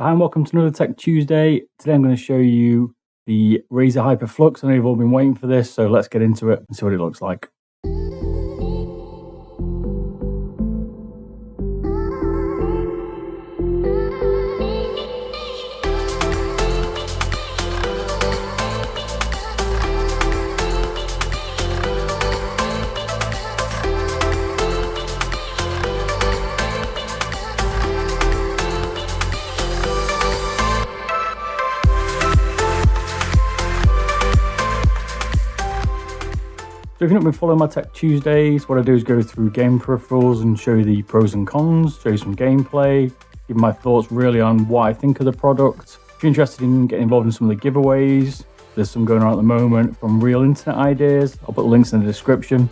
Hi and welcome to another Tech Tuesday. Today I'm going to show you the Razer HyperFlux. I know you've all been waiting for this, so let's get into it and see what it looks like. So if you've not been following my Tech Tuesdays, what I do is go through game peripherals and show you the pros and cons, show you some gameplay, give my thoughts really on what I think of the product. If you're interested in getting involved in some of the giveaways, there's some going on at the moment from real internet ideas. I'll put links in the description.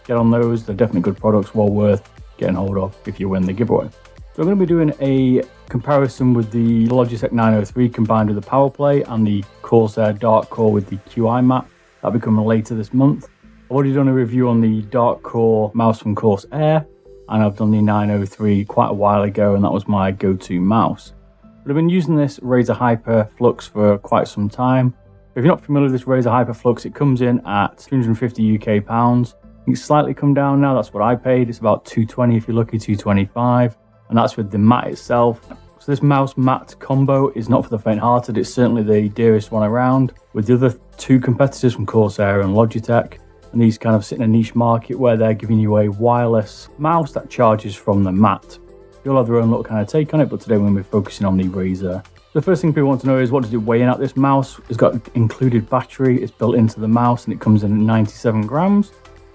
Get on those, they're definitely good products, well worth getting hold of if you win the giveaway. So I'm going to be doing a comparison with the Logitech 903 combined with the PowerPlay and the Corsair Dark Core with the QI mat. That'll be coming later this month. I've already done a review on the Dark Core mouse from Corsair, and I've done the 903 quite a while ago, and that was my go-to mouse. But I've been using this Razer HyperFlux for quite some time. If you're not familiar with this Razer HyperFlux, it comes in at 250 UK pounds. It's slightly come down now, that's what I paid. It's about 220 if you're lucky, 225, and that's with the mat itself. So this mouse mat combo is not for the faint-hearted. It's certainly the dearest one around, with the other two competitors from Corsair and Logitech. And these kind of sit in a niche market where they're giving you a wireless mouse that charges from the mat. You'll have their own little kind of take on it, but today we're going to be focusing on the Razer. The first thing people want to know is, what does it weigh in at? This mouse? It's got included battery, it's built into the mouse, and it comes in at 97 grams,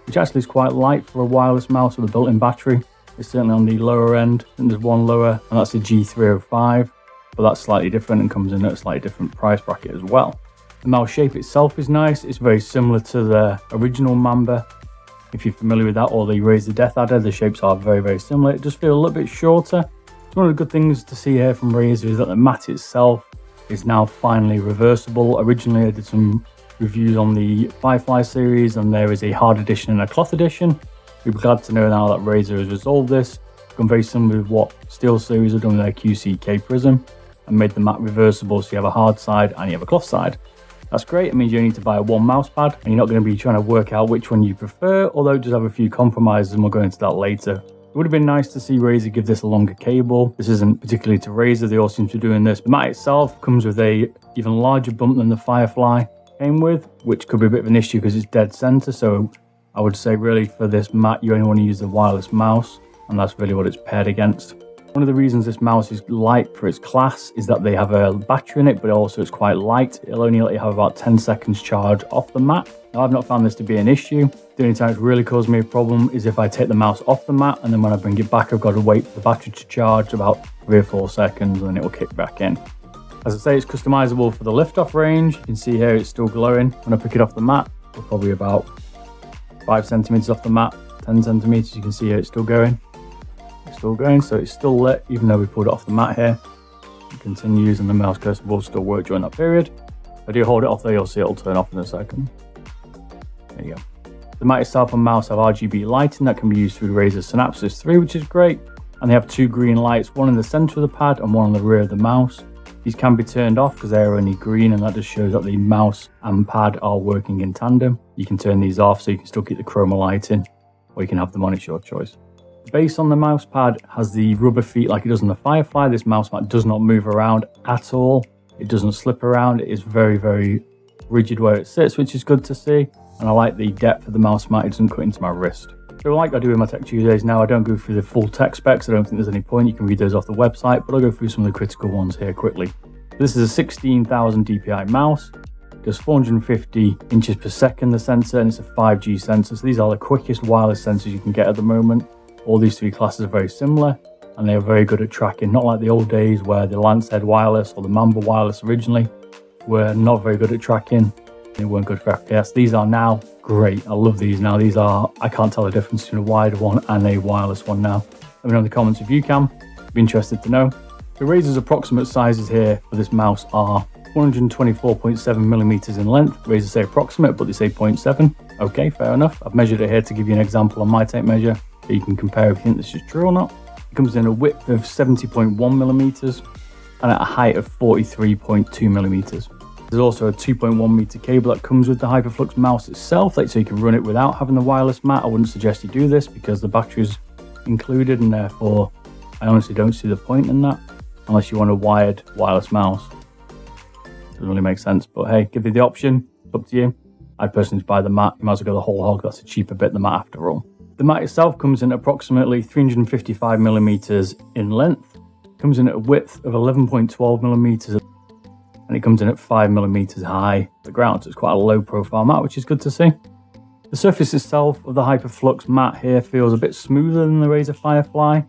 which actually is quite light for a wireless mouse with a built-in battery. It's certainly on the lower end, and there's one lower, and that's the G305, but that's slightly different and comes in at a slightly different price bracket as well. The mouse shape itself is nice. It's very similar to the original Mambe, if you're familiar with that, or the Razer Death Adder. The shapes are very, very similar. It just feels a little bit shorter. One of the good things to see here from Razer is that the mat itself is now finally reversible. Originally, I did some reviews on the Firefly series, and there is a hard edition and a cloth edition. We're glad to know now that Razer has resolved this. It's gone very similar with what Steel series have done with their QCK Prism, and made the mat reversible, so you have a hard side and you have a cloth side. That's great. It means you only need to buy one mouse pad, and you're not going to be trying to work out which one you prefer, although it does have a few compromises, and we'll go into that later. It would have been nice to see Razer give this a longer cable. This isn't particularly to Razer, they all seem to be doing this. The mat itself comes with a even larger bump than the Firefly came with, which could be a bit of an issue because it's dead center. So I would say really for this mat, you only want to use the wireless mouse, and that's really what it's paired against. One of the reasons this mouse is light for its class is that they have a battery in it, but also it's quite light. It'll only let you have about 10 seconds charge off the mat. Now, I've not found this to be an issue. The only time it's really caused me a problem is if I take the mouse off the mat, and then when I bring it back, I've got to wait for the battery to charge about 3 or 4 seconds, and then it will kick back in. As I say, it's customizable for the lift-off range. You can see here it's still glowing. When I pick it off the mat, we're probably about 5 centimeters off the mat, 10 centimeters. You can see here it's still going. Still going, so it's still lit even though we pulled it off the mat here. It continues, and the mouse cursor will still work during that period. If I do hold it off there, you'll see it'll turn off in a second. There you go. The mat itself and mouse have Rgb lighting that can be used through the Razer Synapsys 3, which is great. And they have 2 green lights, one in the center of the pad and one on the rear of the mouse. These can be turned off because they're only green, and that just shows that the mouse and pad are working in tandem. You can turn these off so you can still keep the chroma lighting, or you can have them on, it's your choice. The base on the mouse pad has the rubber feet like it does on the Firefly. This mouse mat does not move around at all. It doesn't slip around. It is very, very rigid where it sits, which is good to see. And I like the depth of the mouse mat. It doesn't cut into my wrist. So like I do with my Tech Tuesdays now, I don't go through the full tech specs. I don't think there's any point. You can read those off the website, but I'll go through some of the critical ones here quickly. This is a 16,000 DPI mouse. Does 450 inches per second, the sensor, and it's a 5G sensor. So these are the quickest wireless sensors you can get at the moment. All these 3 classes are very similar, and they are very good at tracking, not like the old days where the Lancehead wireless or the Mamba wireless originally were not very good at tracking. They weren't good for FPS. These are now great. I love these now. These are, I can't tell the difference between a wired one and a wireless one now. Let me know in the comments if you can. Be interested to know. The Razer's approximate sizes here for this mouse are 124.7 millimeters in length. Razer say approximate, but they say 0.7. Okay, fair enough. I've measured it here to give you an example on my tape measure, so you can compare if you think this is true or not. It comes in a width of 70.1 millimeters, and at a height of 43.2 millimeters. There's also a 2.1 meter cable that comes with the HyperFlux mouse itself, so you can run it without having the wireless mat. I wouldn't suggest you do this because the battery's included, and therefore I honestly don't see the point in that unless you want a wired wireless mouse. Doesn't really make sense, but hey, give you the option, it's up to you. I'd personally buy the mat. You might as well go the whole hog. That's a cheaper bit, the mat, after all. The mat itself comes in approximately 355 millimeters in length, comes in at a width of 11.12 millimeters, and it comes in at 5 millimeters high to the ground, so it's quite a low profile mat, which is good to see. The surface itself of the HyperFlux mat here feels a bit smoother than the Razer Firefly.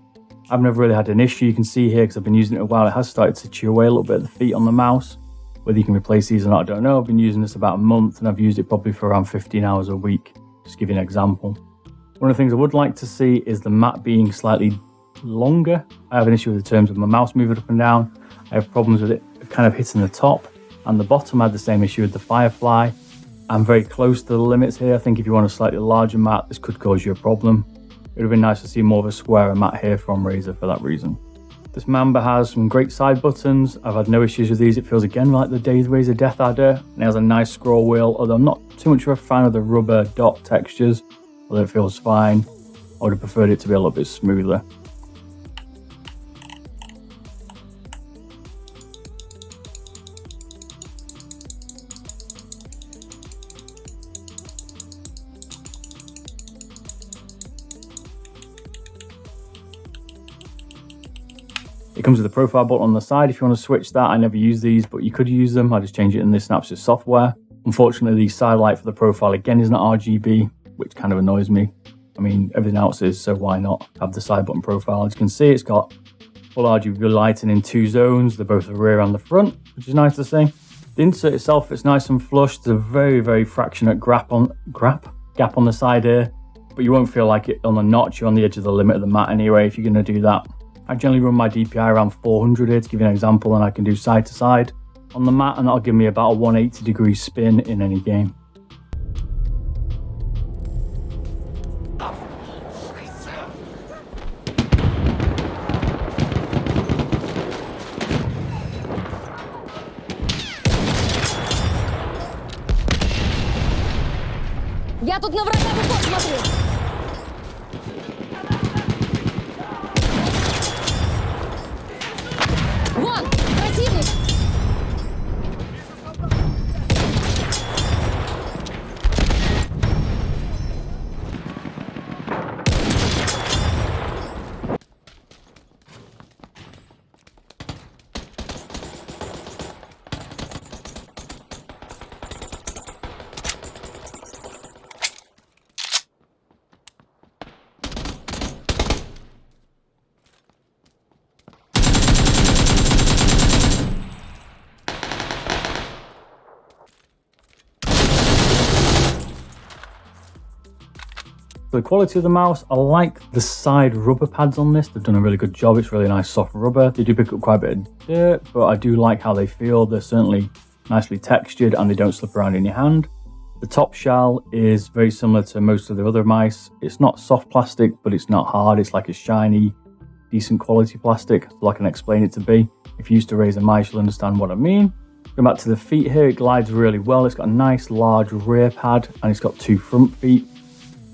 I've never really had an issue. You can see here, because I've been using it a while, it has started to chew away a little bit at the feet on the mouse. Whether you can replace these or not, I don't know. I've been using this about a month, and I've used it probably for around 15 hours a week. Just to give you an example. One of the things I would like to see is the mat being slightly longer. I have an issue with the terms of my mouse moving up and down. I have problems with it kind of hitting the top and the bottom. I had the same issue with the Firefly. I'm very close to the limits here. I think if you want a slightly larger mat, this could cause you a problem. It would have been nice to see more of a squarer mat here from Razer for that reason. This Mamba has some great side buttons. I've had no issues with these. It feels again like the Days Razer Death Adder, and it has a nice scroll wheel, although I'm not too much of a fan of the rubber dot textures, although it feels fine. I would have preferred it to be a little bit smoother. It comes with a profile button on the side if you want to switch that. I never use these, but you could use them. I just change it in this Synapses software. Unfortunately, the side light for the profile again is not RGB, which kind of annoys me. I mean, everything else is, so why not have the side button profile? As you can see, it's got full RGB lighting in 2 zones. They're both the rear and the front, which is nice to see. The insert itself, it's nice and flush. There's a very, very fractionate gap on the side here, but you won't feel like it on the notch. You're on the edge of the limit of the mat anyway if you're going to do that. I generally run my DPI around 400 here to give you an example, and I can do side to side on the mat, and that'll give me about a 180-degree spin in any game. Я тут на врага в упор смотрю. Вон, противник! For the quality of the mouse, I like the side rubber pads on this. They've done a really good job. It's really nice soft rubber. They do pick up quite a bit of dirt, but I do like how they feel. They're certainly nicely textured and they don't slip around in your hand. The top shell is very similar to most of the other mice. It's not soft plastic, but it's not hard. It's like a shiny, decent quality plastic, so I can explain it to be. If you're used to Razer mice, you'll understand what I mean. Going back to the feet here, it glides really well. It's got a nice large rear pad and it's got 2 front feet.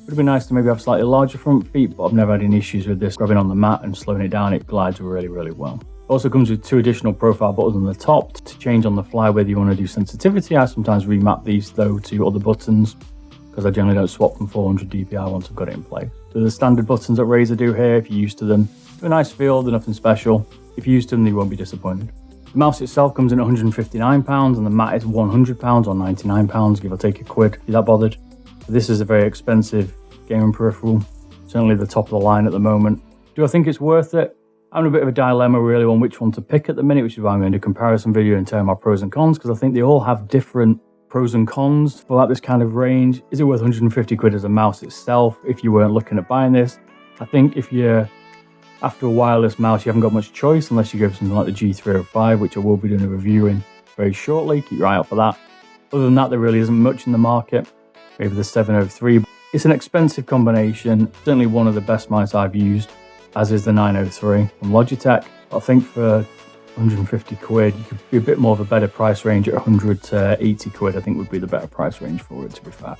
It would be nice to maybe have slightly larger front feet, but I've never had any issues with this. Grabbing on the mat and slowing it down, it glides really, really well. It also comes with 2 additional profile buttons on the top to change on the fly whether you want to do sensitivity. I sometimes remap these though to other buttons because I generally don't swap from 400 DPI once I've got it in place. So the standard buttons that Razer do here, if you're used to them, they're a nice feel, they're nothing special. If you're used to them, you won't be disappointed. The mouse itself comes in at £159 and the mat is £100 or £99, give or take a quid, if you're that bothered. So this is a very expensive gaming peripheral, certainly the top of the line at the moment. Do I think it's worth it? I'm in a bit of a dilemma really on which one to pick at the minute, which is why I'm going to do a comparison video and tell my pros and cons, because I think they all have different pros and cons for this kind of range. Is it worth 150 quid as a mouse itself if you weren't looking at buying this? I think if you're after a wireless mouse, you haven't got much choice unless you go for something like the G305, which I will be doing a review in very shortly. Keep your eye out for that. Other than that, there really isn't much in the market. Maybe the 703. It's an expensive combination, certainly one of the best mice I've used, as is the 903 from Logitech. I think for 150 quid. You could be a bit more of a better price range at 100 to 80 quid, I think would be the better price range for it, to be fair.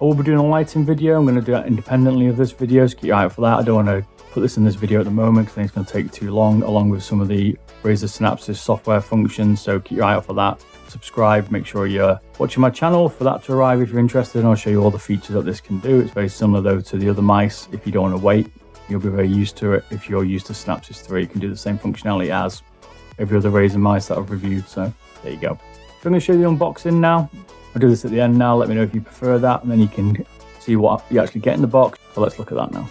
I will be doing a lighting video. I'm going to do that independently of this video, so keep your eye out for that. I don't want to put this in this video at the moment because I think it's going to take too long, along with some of the Razer Synapsys software functions, so keep your eye out for that. Subscribe, make sure you're watching my channel for that to arrive if you're interested, and I'll show you all the features that this can do. It's very similar though to the other mice. If you don't want to wait, you'll be very used to it. If you're used to Synapsys 3, you can do the same functionality as every other Razer mice that I've reviewed, so there you go. So I'm going to show you the unboxing now. I'll do this at the end now. Let me know if you prefer that, and then you can see what you actually get in the box. So let's look at that now.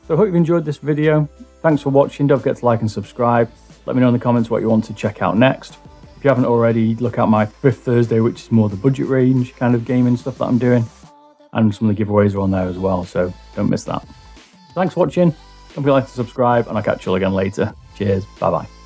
So I hope you've enjoyed this video. Thanks for watching. Don't forget to like and subscribe. Let me know in the comments what you want to check out next. If you haven't already, look out my 5th Thursday, which is more the budget range kind of gaming stuff that I'm doing. And some of the giveaways are on there as well, so don't miss that. Thanks for watching. Don't forget to like and subscribe, and I'll catch you all again later. Cheers. Bye-bye.